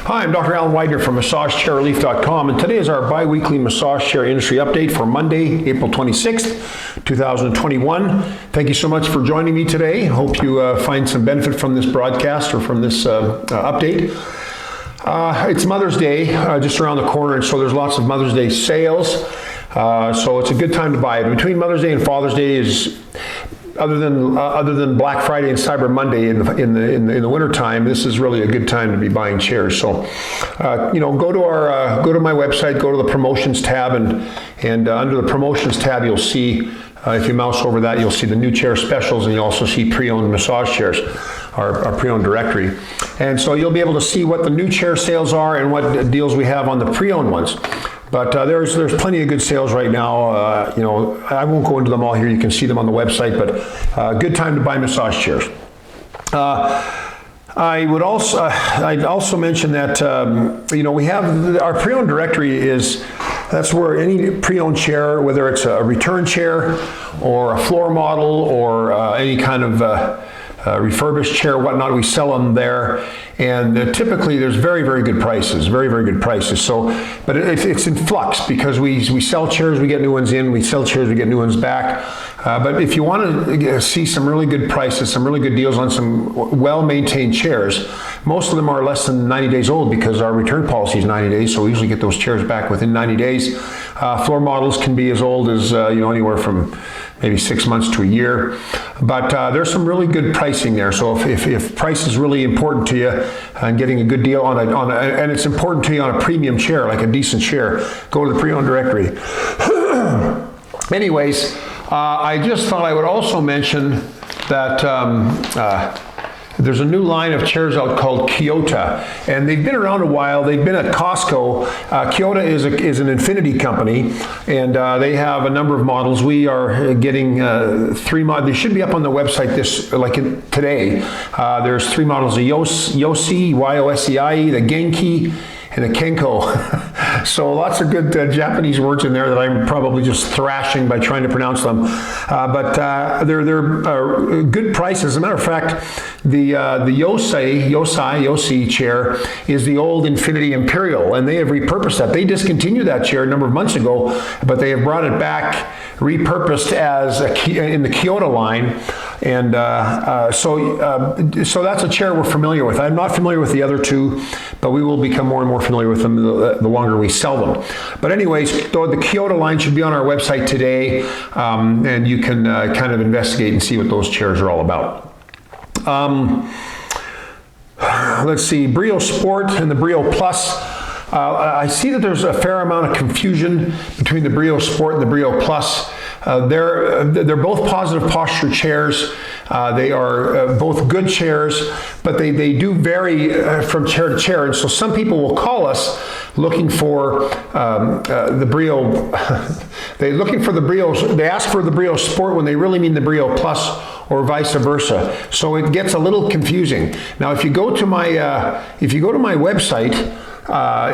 Hi, I'm Dr. Alan Widener from MassageChairRelief.com, and today is our bi-weekly massage chair industry update for Monday, April 26th, 2021. Thank you so much for joining me today. Hope you find some benefit from this broadcast or from this update. It's Mother's Day just around the corner, and so there's lots of Mother's Day sales. So it's a good time to buy it. Between Mother's Day and Father's Day is, other than Black Friday and Cyber Monday in the winter time, this is really a good time to be buying chairs. So, go to my website, go to the promotions tab, and under the promotions tab, you'll see. If you mouse over that, you'll see the new chair specials, and you'll also see pre-owned massage chairs, our pre-owned directory. And so you'll be able to see what the new chair sales are and what deals we have on the pre-owned ones. But there's plenty of good sales right now. I won't go into them all here. You can see them on the website, but good time to buy massage chairs. I'd also mention that we have our pre-owned directory that's where any pre-owned chair, whether it's a return chair or a floor model or any kind of refurbished chair, whatnot, we sell them there, and typically there's very, very good prices, very, very good prices. So, but it's in flux because we sell chairs, we get new ones in, we sell chairs, we get new ones back. But if you want to see some really good prices, some really good deals on some well-maintained chairs, most of them are less than 90 days old because our return policy is 90 days, so we usually get those chairs back within 90 days. Floor models can be as old as anywhere from maybe 6 months to a year. But there's some really good pricing there. So if price is really important to you and getting a good deal and it's important to you on a premium chair, like a decent chair, go to the pre-owned directory. Anyways, I just thought I would also mention that there's a new line of chairs out called Kyota, and they've been around a while. They've been at Costco. Kyota is an Infinity company, and they have a number of models. We are getting 3 models. They should be up on the website today. There's 3 models: the Yosai, Y-O-S-E-I, the Genki, and the Kenko. So lots of good Japanese words in there that I'm probably just thrashing by trying to pronounce them. But they're good prices. As a matter of fact, the Yosai chair is the old Infinity Imperial, and they have repurposed that. They discontinued that chair a number of months ago, but they have brought it back, repurposed as in the Kyota line. And so that's a chair we're familiar with. I'm not familiar with the other 2, but we will become more and more familiar with them the longer we sell them. But anyways, the Kyota line should be on our website today, and you can kind of investigate and see what those chairs are all about. Let's see, Brio Sport and the Brio Plus. I see that there's a fair amount of confusion between the Brio Sport and the Brio Plus. They're both positive posture chairs. They are both good chairs, but they do vary from chair to chair. And so some people will call us looking for the Brio. They ask for the Brio Sport when they really mean the Brio Plus, or vice versa. So it gets a little confusing. Now, if you go to my website.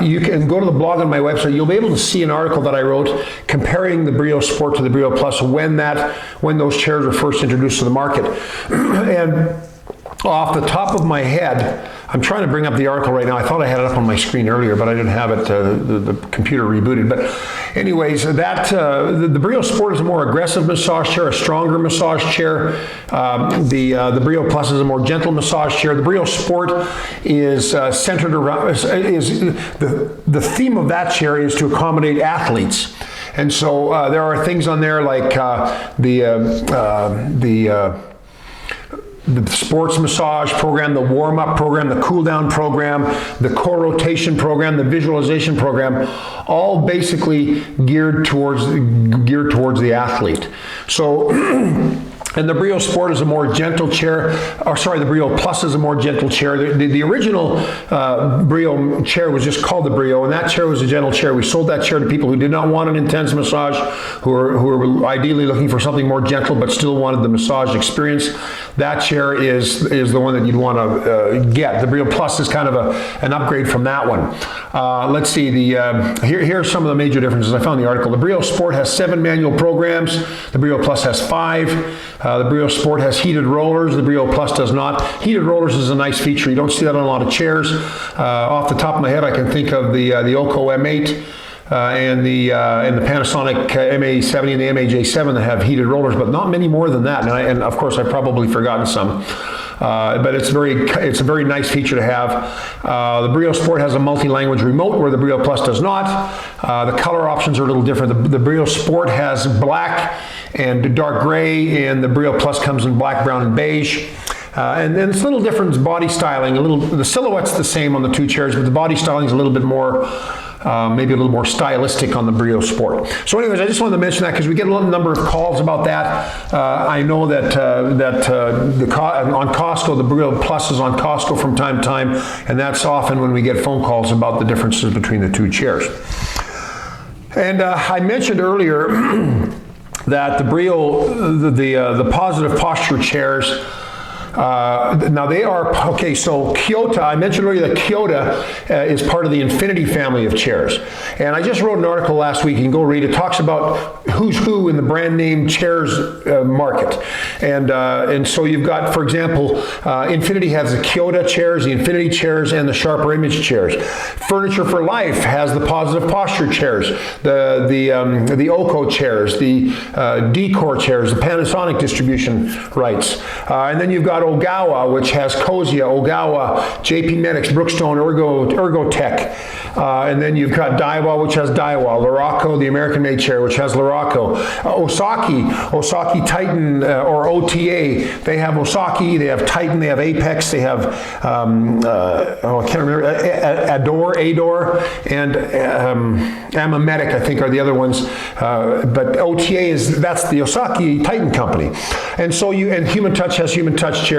You can go to the blog on my website. You'll be able to see an article that I wrote comparing the Brio Sport to the Brio Plus when those chairs were first introduced to the market. And off the top of my head, I'm trying to bring up the article right now. I thought I had it up on my screen earlier, but I didn't have it. The computer rebooted. But anyways, the Brio Sport is a more aggressive massage chair, a stronger massage chair. The Brio Plus is a more gentle massage chair. The Brio Sport is centered around, the theme of that chair is to accommodate athletes. And so there are things on there like the sports massage program, the warm-up program, the cool-down program, the core rotation program, the visualization program, all basically geared towards the athlete. So And the Brio Sport is a more gentle chair, or sorry, the Brio Plus is a more gentle chair. The original Brio chair was just called the Brio, and that chair was a gentle chair. We sold that chair to people who did not want an intense massage, who were ideally looking for something more gentle but still wanted the massage experience. That chair is the one that you'd want to get. The Brio Plus is kind of an upgrade from that one. Let's see, here are some of the major differences. I found the article. The Brio Sport has 7 manual programs. The Brio Plus has 5. The Brio Sport has heated rollers. The Brio Plus does not. Heated rollers is a nice feature. You don't see that on a lot of chairs. Off the top of my head, I can think of the Oco M8 and the Panasonic MA70 and the MAJ7 that have heated rollers, but not many more than that. And of course, I've probably forgotten some. But it's a very nice feature to have. The Brio Sport has a multi-language remote where the Brio Plus does not. The color options are a little different. The Brio Sport has black and dark gray, and the Brio Plus comes in black, brown, and beige. And then it's a little different body styling. The silhouette's the same on the two chairs, but the body styling is a little bit more, maybe a little more stylistic on the Brio Sport. So anyways, I just wanted to mention that because we get a number of calls about that. I know that on Costco, the Brio Plus is on Costco from time to time, and that's often when we get phone calls about the differences between the two chairs. And I mentioned earlier that the Brio, the positive posture chairs, now they are, okay, so Kyota, I mentioned earlier that Kyota is part of the Infinity family of chairs. And I just wrote an article last week, you can go read it, talks about who's who in the brand name chairs market. And so you've got, for example, Infinity has the Kyota chairs, the Infinity chairs, and the Sharper Image chairs. Furniture for Life has the positive posture chairs, the Oco chairs, the Decor chairs, the Panasonic distribution rights. And then you've got Ogawa, which has Kozia, Ogawa, JP Medics, Brookstone, Ergotech. And then you've got Daiwa, which has Daiwa, Luraco, the American-made chair, which has Luraco. Osaki Titan, or OTA, they have Osaki, they have Titan, they have Apex, they have, I can't remember, Ador, and Amametic, I think, are the other ones. But OTA that's the Osaki Titan company. And so and Human Touch has Human Touch chairs.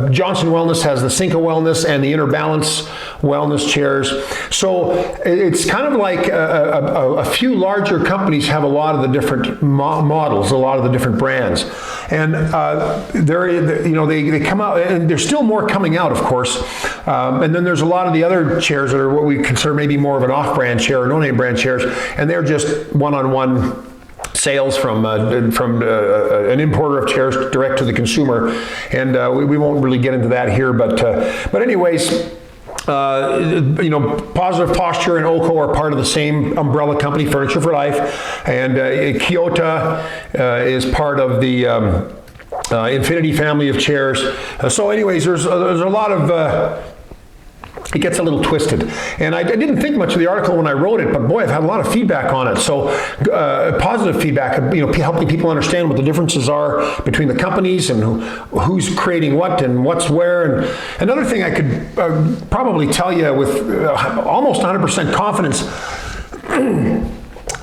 Johnson Wellness has the Cinca Wellness and the Inner Balance Wellness chairs. So it's kind of like a few larger companies have a lot of the different models, a lot of the different brands. And they come out, and there's still more coming out, of course. And then there's a lot of the other chairs that are what we consider maybe more of an off-brand chair or no-name brand chairs, and they're just one-on-one sales from an importer of chairs direct to the consumer, and we won't really get into that here. But anyways, Positive Posture and Oco are part of the same umbrella company, Furniture for Life, and Kyota is part of the Infinity family of chairs. So anyways, there's a lot of it gets a little twisted. And I didn't think much of the article when I wrote it, but boy, I've had a lot of feedback on it. So positive feedback, helping people understand what the differences are between the companies and who's creating what and what's where. And another thing I could probably tell you with almost 100% confidence,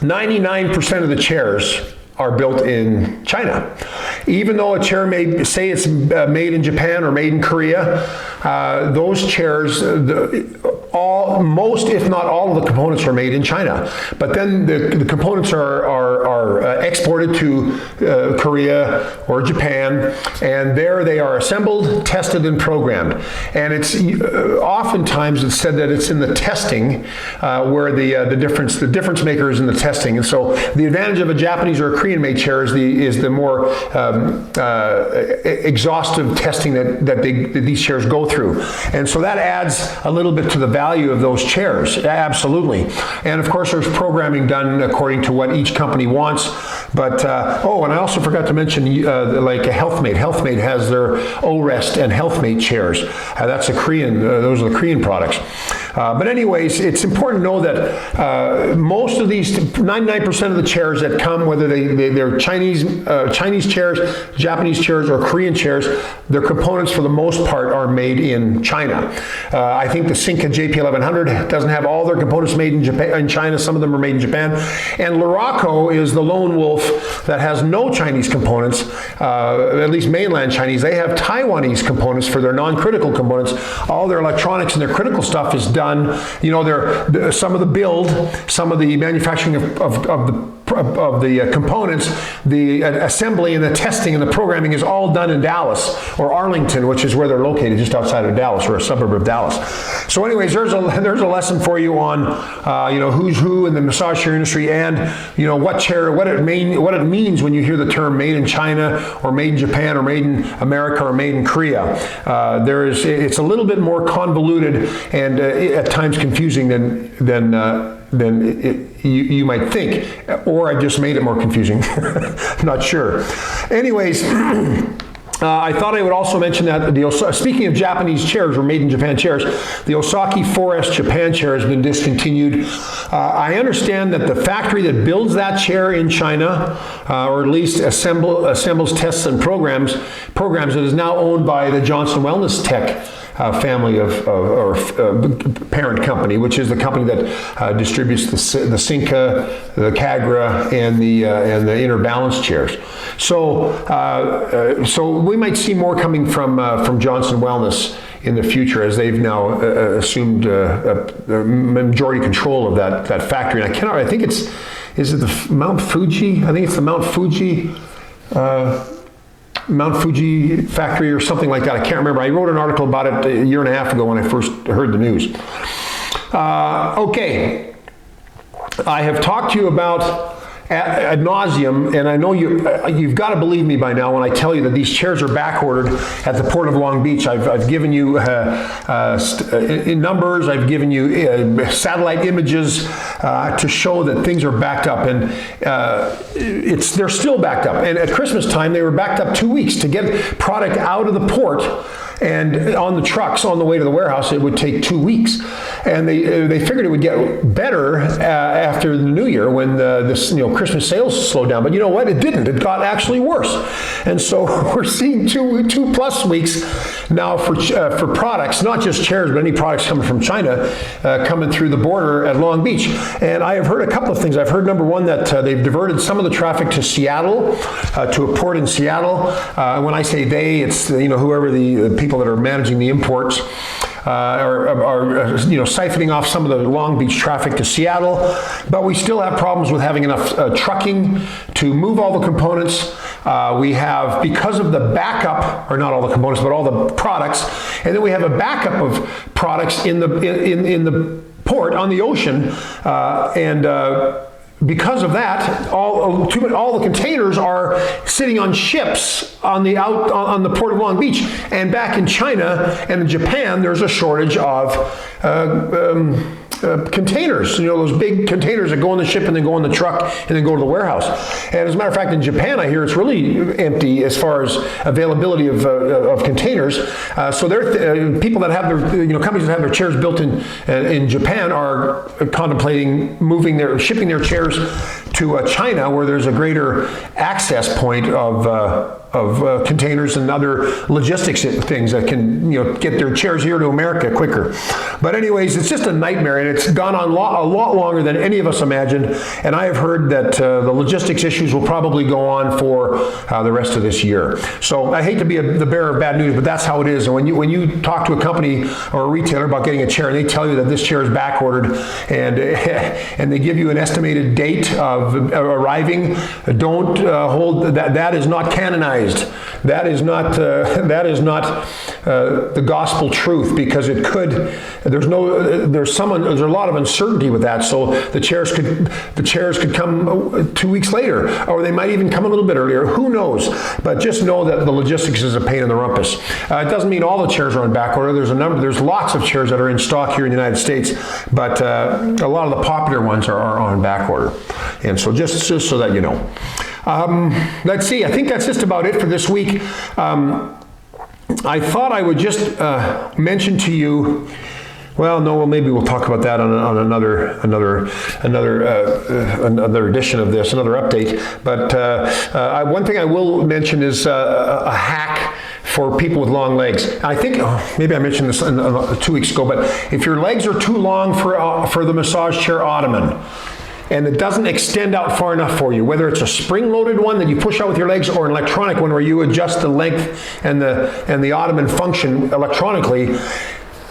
99% of the chairs are built in China. Even though a chair may say it's made in Japan or made in Korea, those chairs, most if not all of the components are made in China. But then the components are exported to Korea or Japan, and there they are assembled, tested, and programmed. And it's oftentimes it's said that it's in the testing where the difference maker is in the testing. And so the advantage of a Japanese or a Korean-made chair is the more exhaustive testing that these chairs go through. And so that adds a little bit to the value of those chairs, absolutely. And of course there's programming done according to what each company wants. But, and I also forgot to mention like a HealthMate. HealthMate has their O-Rest and HealthMate chairs. That's a Korean, those are the Korean products. But anyways, it's important to know that most of these, 99% of the chairs that come, whether they're Chinese chairs, Japanese chairs, or Korean chairs, their components for the most part are made in China. I think the Cinca JP1100 doesn't have all their components made in China. Some of them are made in Japan. And Luraco is the lone wolf that has no Chinese components, at least mainland Chinese. They have Taiwanese components for their non-critical components. All their electronics and their critical stuff is done. Some of the build, some of the manufacturing of components, the assembly and the testing and the programming is all done in Dallas or Arlington, which is where they're located, just outside of Dallas or a suburb of Dallas. So anyways, there's a lesson for you on who's who in the massage chair industry, and what it means when you hear the term made in China or made in Japan or made in America or made in Korea. It's a little bit more convoluted and at times confusing than you might think, or I just made it more confusing. Not sure. Anyways, I thought I would also mention that speaking of Japanese chairs, or made in Japan chairs, the Osaki 4S Japan chair has been discontinued. I understand that the factory that builds that chair in China, or at least assembles, tests, and programs it is now owned by the Johnson Wellness Tech family or parent company, which is the company that distributes the Cinca, the Cagra, and the inner balance chairs. So we might see more coming from Johnson Wellness in the future, as they've now assumed majority control of that factory. And I think is it the Mount Fuji? I think it's the Mount Fuji factory or something like that. I can't remember. I wrote an article about it a year and a half ago when I first heard the news. Okay. I have talked to you about ad nauseam, and I know you've got to believe me by now when I tell you that these chairs are back ordered at the Port of Long Beach. I've given you in numbers. I've given you satellite images to show that things are backed up, and they're still backed up. And at Christmas time, they were backed up 2 weeks to get product out of the port. And on the trucks on the way to the warehouse, it would take 2 weeks. And they figured it would get better after the New Year when Christmas sales slowed down. But you know what? It didn't. It got actually worse. And so we're seeing two plus weeks now for products, not just chairs, but any products coming from China coming through the border at Long Beach. And I have heard a couple of things. I've heard, number one, that they've diverted some of the traffic to Seattle, to a port in Seattle. When I say they, it's whoever the people that are managing the imports are siphoning off some of the Long Beach traffic to Seattle, but we still have problems with having enough trucking to move all the components. We have, because of the backup, or not all the components, but all the products, and then we have a backup of products in the port on the ocean, because of that, all the containers are sitting on ships on the port of Long Beach. And back in China and in Japan, there's a shortage of containers, those big containers that go on the ship and then go on the truck and then go to the warehouse. And as a matter of fact, in Japan, I hear it's really empty as far as availability of containers. So they're people that have their, companies that have their chairs built in Japan are contemplating shipping their chairs to China, where there's a greater access point of containers and other logistics things that can get their chairs here to America quicker. But anyways, it's just a nightmare, and it's gone on a lot longer than any of us imagined. And I have heard that the logistics issues will probably go on for the rest of this year. So I hate to be the bearer of bad news, but that's how it is. And when you talk to a company or a retailer about getting a chair, and they tell you that this chair is back ordered, and they give you an estimated date of arriving, don't hold that. That is not canonized. That is not the gospel truth, because it could. There's a lot of uncertainty with that. So the chairs could come 2 weeks later, or they might even come a little bit earlier. Who knows? But just know that the logistics is a pain in the rumpus. It doesn't mean all the chairs are on back order. There's lots of chairs that are in stock here in the United States, but a lot of the popular ones are on back order. And so just so that you know. Let's see, I think that's just about it for this week. I thought I would just mention to you, maybe we'll talk about that on another edition of this, another update. But one thing I will mention is a hack for people with long legs. I think, maybe I mentioned this 2 weeks ago, but if your legs are too long for the massage chair ottoman, and it doesn't extend out far enough for you, whether it's a spring-loaded one that you push out with your legs or an electronic one where you adjust the length and the ottoman function electronically,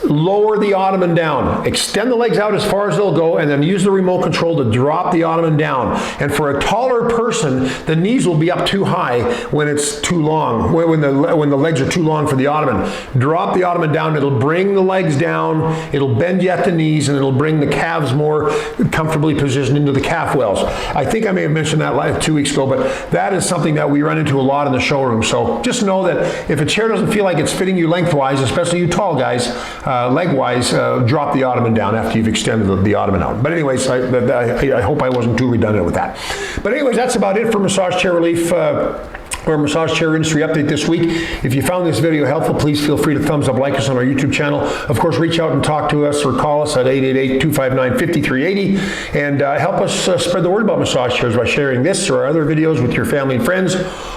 lower the ottoman down. Extend the legs out as far as they'll go, and then use the remote control to drop the ottoman down. And for a taller person, the knees will be up too high when it's too long, when the legs are too long for the ottoman. Drop the ottoman down, it'll bring the legs down, it'll bend you at the knees, and it'll bring the calves more comfortably positioned into the calf wells. I think I may have mentioned that 2 weeks ago, but that is something that we run into a lot in the showroom. So just know that if a chair doesn't feel like it's fitting you lengthwise, especially you tall guys, leg-wise, drop the ottoman down after you've extended the ottoman out. But anyways, I hope I wasn't too redundant with that. But anyways, that's about it for Massage Chair Relief. Our massage chair industry update this week. If you found this video helpful, please feel free to thumbs up, like us on our YouTube channel. Of course, reach out and talk to us or call us at 888-259-5380 and help us spread the word about massage chairs by sharing this or other videos with your family and friends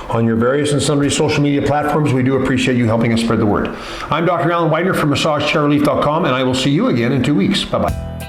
on your various and sundry social media platforms. We do appreciate you helping us spread the word. I'm Dr. Alan Widener from MassageChairRelief.com, and I will see you again in 2 weeks. Bye-bye.